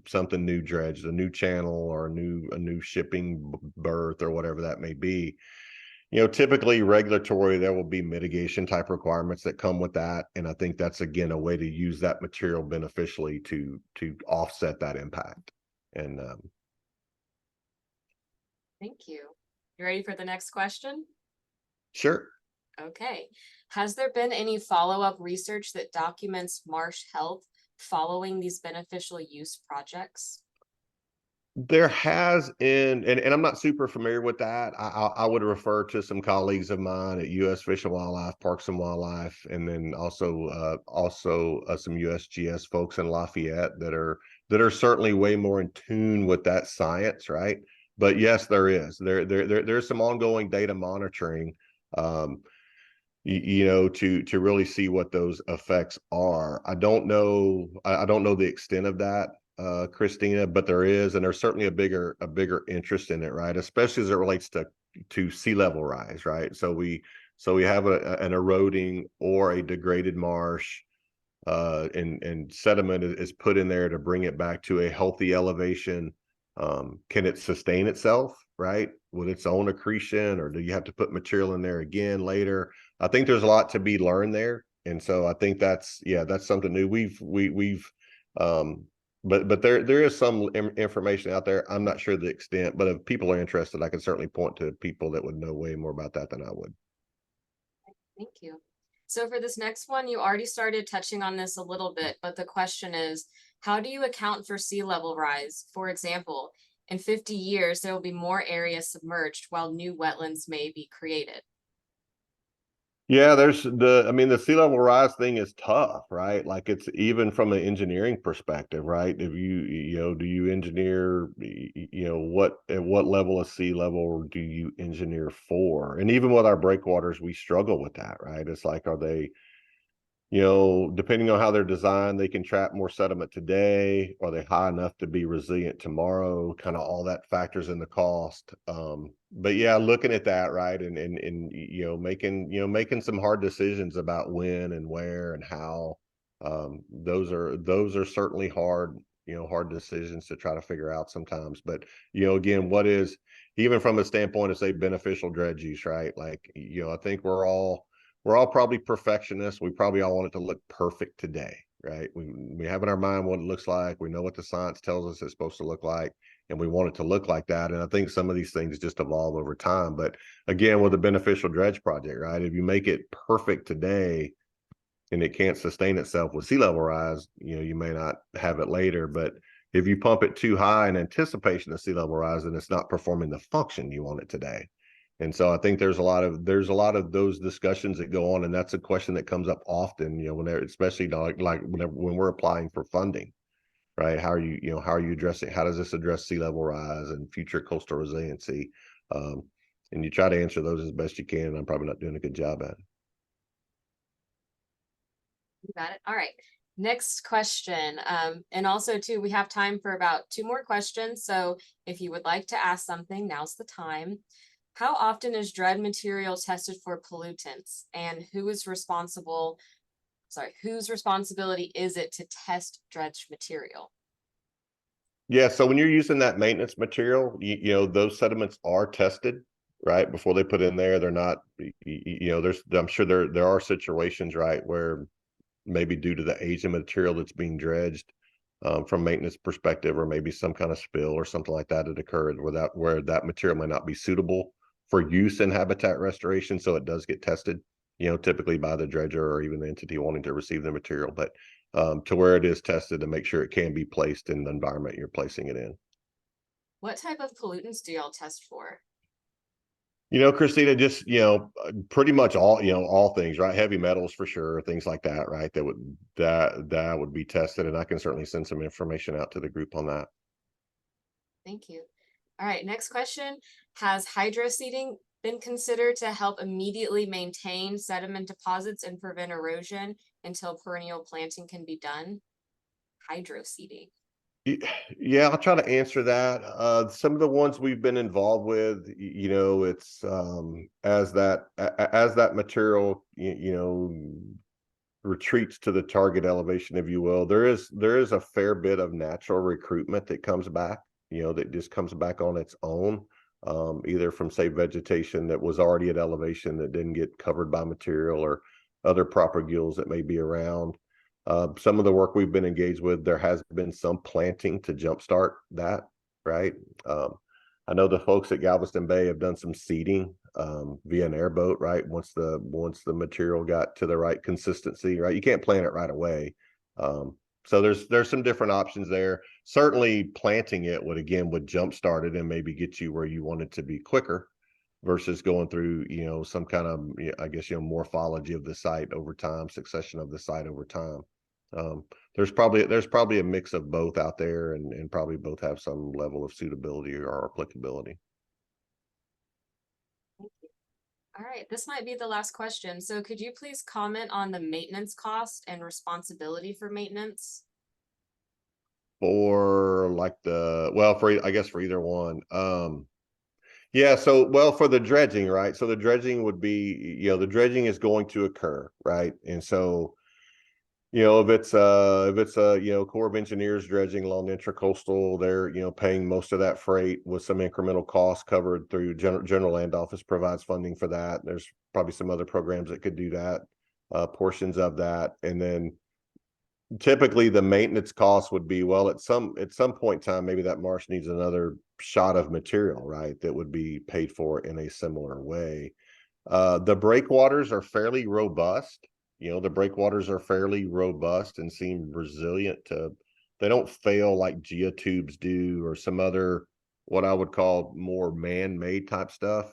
something new dredged, a new channel or a new shipping berth or whatever that may be. Typically regulatory, there will be mitigation type requirements that come with that. And I think that's, again, a way to use that material beneficially to offset that impact. And Thank you. You ready for the next question? sure. Okay. Has there been any follow-up research that documents marsh health following these beneficial use projects? There has and I'm not super familiar with that. I would refer to some colleagues of mine at U.S. Fish and Wildlife, Parks and Wildlife, and then also some USGS folks in Lafayette that are certainly way more in tune with that science, right? But yes, there's some ongoing data monitoring, to really see what those effects are. I don't know the extent of that, Christina, but there's certainly a bigger interest in it, right? Especially as it relates to sea level rise, right? So we have an eroding or a degraded marsh, and sediment is put in there to bring it back to a healthy elevation. Can it sustain itself, right, with its own accretion, or do you have to put material in there again later? I think there's a lot to be learned there, and so I think that's something new. But there is some information out there. I'm not sure the extent, but if people are interested, I can certainly point to people that would know way more about that than I would. Thank you. So for this next one, you already started touching on this a little bit, but the question is, how do you account for sea level rise? For example, in 50 years, there will be more areas submerged while new wetlands may be created. Yeah, the sea level rise thing is tough, right? Like, it's even from an engineering perspective, right? If do you engineer, at what level of sea level do you engineer for? And even with our breakwaters, we struggle with that, right? It's like, are they, depending on how they're designed, they can trap more sediment today. Are they high enough to be resilient tomorrow? Kind of all that factors in the cost. But yeah, looking at that, right, and making some hard decisions about when and where and how. Those are certainly hard decisions to try to figure out sometimes. But again, what is, even from a standpoint of, say, beneficial dredge use, right? Like, I think we're all probably perfectionists. We probably all want it to look perfect today, right? We have in our mind what it looks like. We know what the science tells us it's supposed to look like, and we want it to look like that. And I think some of these things just evolve over time. But again, with the beneficial dredge project, right? If you make it perfect today and it can't sustain itself with sea level rise, you may not have it later. But if you pump it too high in anticipation of sea level rise, then it's not performing the function you want it today. And so I think there's a lot of those discussions that go on, and that's a question that comes up often, especially when we're applying for funding, right? How are you addressing, how does this address sea level rise and future coastal resiliency? And you try to answer those as best you can. And I'm probably not doing a good job at it. You got it. All right. Next question. And also too, we have time for about 2 more questions. So if you would like to ask something, now's the time. How often is dredge material tested for pollutants, and whose responsibility is it to test dredge material? Yeah, so when you're using that maintenance material, those sediments are tested, right, before they put in there. They're not, I'm sure there are situations, right, where maybe due to the age of material that's being dredged, from maintenance perspective, or maybe some kind of spill or something like that had occurred where that material may not be suitable for use in habitat restoration. So it does get tested, typically by the dredger or even the entity wanting to receive the material, but to where it is tested to make sure it can be placed in the environment you're placing it in. What type of pollutants do y'all test for? Christina, just, pretty much all things, right? Heavy metals for sure, things like that, right? That would be tested, and I can certainly send some information out to the group on that. Thank you. All right, next question. Has hydro seeding been considered to help immediately maintain sediment deposits and prevent erosion until perennial planting can be done? Hydro seeding. Yeah, I'll try to answer that. Some of the ones we've been involved with, it's as that material, retreats to the target elevation, if you will, there is a fair bit of natural recruitment that comes back, that just comes back on its own, either from, say, vegetation that was already at elevation that didn't get covered by material, or other propagules that may be around. Some of the work we've been engaged with, there has been some planting to jumpstart that, right? I know the folks at Galveston Bay have done some seeding via an airboat, right? Once the material got to the right consistency, right? You can't plant it right away. So there's some different options there. Certainly planting it would jumpstart it and maybe get you where you want it to be quicker, versus going through, some kind of, I guess, morphology of the site over time, succession of the site over time. There's probably a mix of both out there, and probably both have some level of suitability or applicability. Thank you. All right, this might be the last question. So could you please comment on the maintenance cost and responsibility for maintenance? For like I guess for either one. Yeah, so for the dredging, right? So the dredging would be, the dredging is going to occur, right? And so, if it's Corps of Engineers dredging along the intracoastal, they're paying most of that freight with some incremental costs covered through General Land Office provides funding for that. There's probably some other programs that could do that, portions of that. And then typically the maintenance costs would be, at some point in time, maybe that marsh needs another shot of material, right? That would be paid for in a similar way. The breakwaters are fairly robust. The breakwaters are fairly robust and seem resilient they don't fail like geotubes do, or some other, what I would call more man-made type stuff.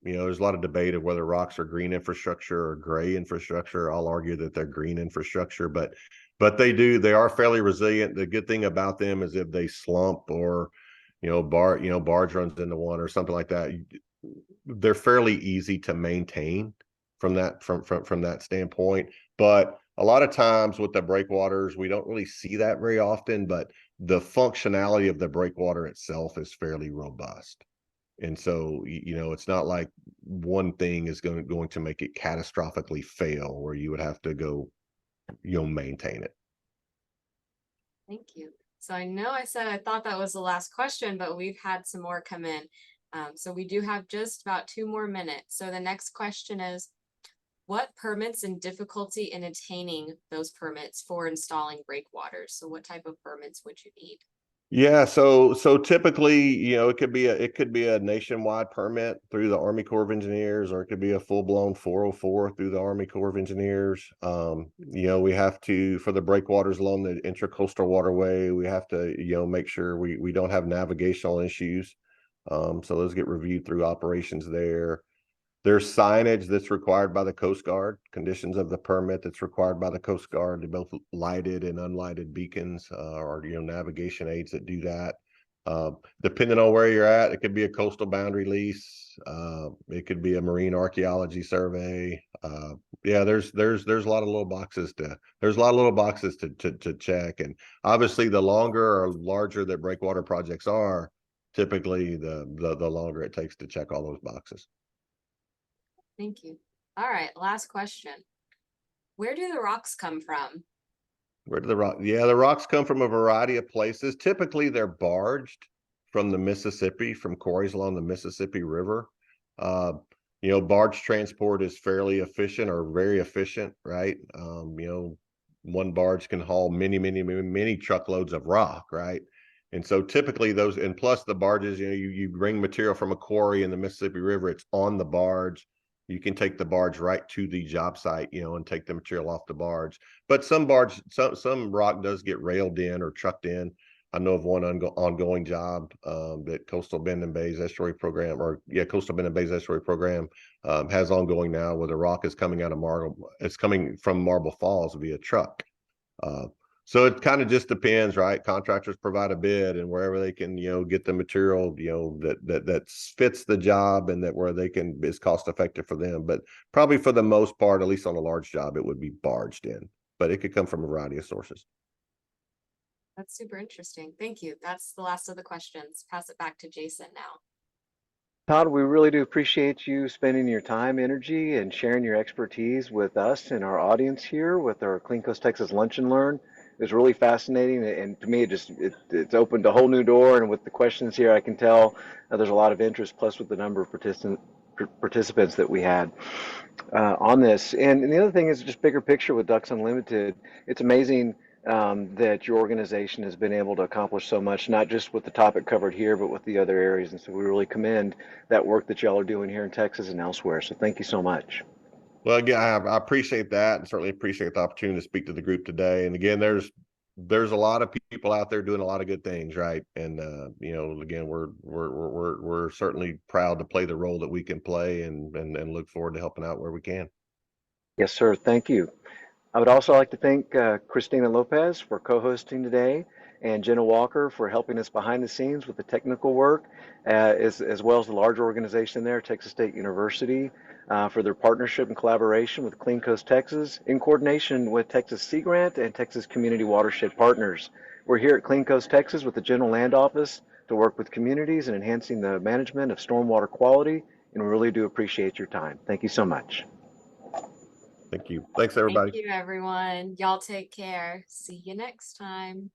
There's a lot of debate of whether rocks are green infrastructure or gray infrastructure. I'll argue that they're green infrastructure, but they are fairly resilient. The good thing about them is if they slump, or barge runs into one or something like that, they're fairly easy to maintain from that standpoint. But a lot of times with the breakwaters, we don't really see that very often, but the functionality of the breakwater itself is fairly robust. And so, it's not like one thing is going to make it catastrophically fail, where you would have to go, maintain it. Thank you. So I know I said I thought that was the last question, but we've had some more come in. So we do have just about 2 more minutes. So the next question is, what permits and difficulty in attaining those permits for installing breakwaters? So what type of permits would you need? Yeah, so typically, it could be a nationwide permit through the Army Corps of Engineers, or it could be a full-blown 404 through the Army Corps of Engineers. We have to, for the breakwaters along the intracoastal waterway, we have to, make sure we don't have navigational issues. So those get reviewed through operations there. There's signage that's required by the Coast Guard, conditions of the permit that's required by the Coast Guard, to both lighted and unlighted beacons, or navigation aids that do that. Depending on where you're at, it could be a coastal boundary lease, it could be a marine archaeology survey. Yeah, there's a lot of little boxes to check. And obviously the longer or larger that breakwater projects are, typically the longer it takes to check all those boxes. Thank you. All right, last question. Where do the rocks come from? Where do the rock? Yeah, the rocks come from a variety of places. Typically, they're barged from the Mississippi, from quarries along the Mississippi River. Barge transport is fairly efficient, or very efficient, right? One barge can haul many truckloads of rock, right? And so typically those, and plus the barges, you bring material from a quarry in the Mississippi River, it's on the barge. You can take the barge right to the job site, and take the material off the barge. But some rock does get railed in or trucked in. I know of one ongoing job that Coastal Bend and Bays Estuary Program, Coastal Bend and Bays Estuary Program has ongoing now, where the rock is coming out of it's coming from Marble Falls via truck. So it kind of just depends, right? Contractors provide a bid, and wherever they can, get the material, that fits the job and that where they can is cost effective for them. But probably for the most part, at least on a large job, it would be barged in, but it could come from a variety of sources. That's super interesting. Thank you. That's the last of the questions. Pass it back to Jason now. Todd, we really do appreciate you spending your time, energy, and sharing your expertise with us and our audience here with our Clean Coast Texas Lunch and Learn. It was really fascinating, and to me, it's opened a whole new door. And with the questions here, I can tell there's a lot of interest. Plus, with the number of participants that we had on this, and the other thing is just bigger picture with Ducks Unlimited. It's amazing that your organization has been able to accomplish so much, not just with the topic covered here, but with the other areas. And so we really commend that work that y'all are doing here in Texas and elsewhere. So thank you so much. Well, again, I appreciate that, and certainly appreciate the opportunity to speak to the group today. And again, there's a lot of people out there doing a lot of good things, right? And again, we're certainly proud to play the role that we can play, and look forward to helping out where we can. Yes, sir. Thank you. I would also like to thank Christina Lopez for co-hosting today, and Jenna Walker for helping us behind the scenes with the technical work, as well as the larger organization there, Texas State University, for their partnership and collaboration with Clean Coast Texas in coordination with Texas Sea Grant and Texas Community Watershed Partners. We're here at Clean Coast Texas with the General Land Office to work with communities in enhancing the management of stormwater quality, and we really do appreciate your time. Thank you so much. Thank you. Thanks, everybody. Thank you, everyone. Y'all take care. See you next time.